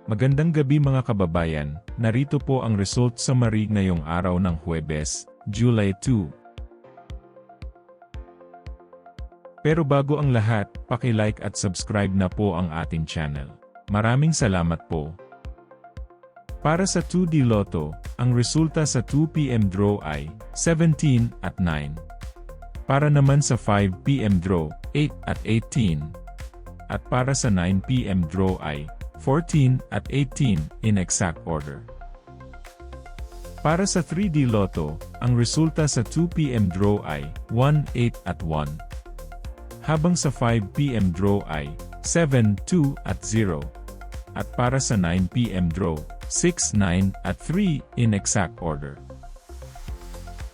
Magandang gabi mga kababayan, narito po ang result summary ngayong araw ng Huwebes, July 2. Pero bago ang lahat, paki-like at subscribe na po ang ating channel. Maraming salamat po. Para sa 2D Lotto, ang resulta sa 2 PM draw ay 17 at 9. Para naman sa 5 PM draw, 8 at 18. At para sa 9 PM draw ay 14 at 18 in exact order. Para sa 3D Lotto, ang resulta sa 2 PM draw ay 1, 8 at 1. Habang sa 5 PM draw ay 7, 2 at 0. At para sa 9 PM draw, 6, 9 at 3 in exact order.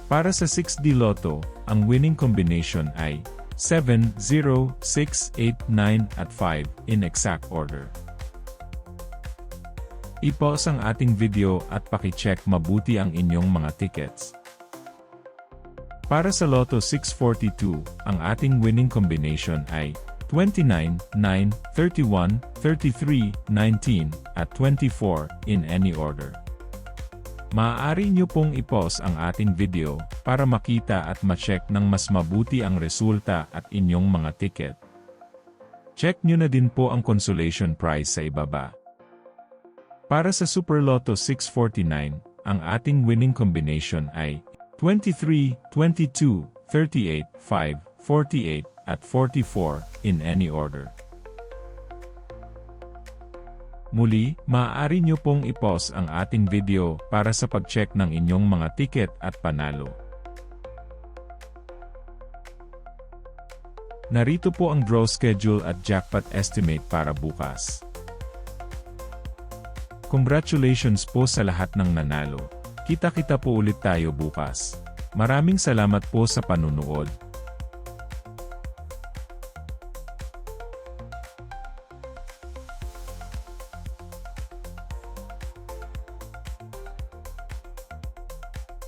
Para sa 6D Lotto, ang winning combination ay 7, 0, 6, 8, 9 at 5 in exact order. I-pause ang ating video at paki-check mabuti ang inyong mga tickets. Para sa Lotto 642, ang ating winning combination ay 29, 9, 31, 33, 19, at 24 in any order. Maaari nyo pong i-pause ang ating video para makita at ma-check ng mas mabuti ang resulta at inyong mga ticket. Check nyo na din po ang consolation prize sa ibaba. Para sa Super Lotto 649, ang ating winning combination ay 23, 22, 38, 5, 48, at 44 in any order. Muli, maaari nyo pong i-pause ang ating video para sa pag-check ng inyong mga ticket at panalo. Narito po ang draw schedule at jackpot estimate para bukas. Congratulations po sa lahat ng nanalo. Kita-kita po ulit tayo bukas. Maraming salamat po sa panunood.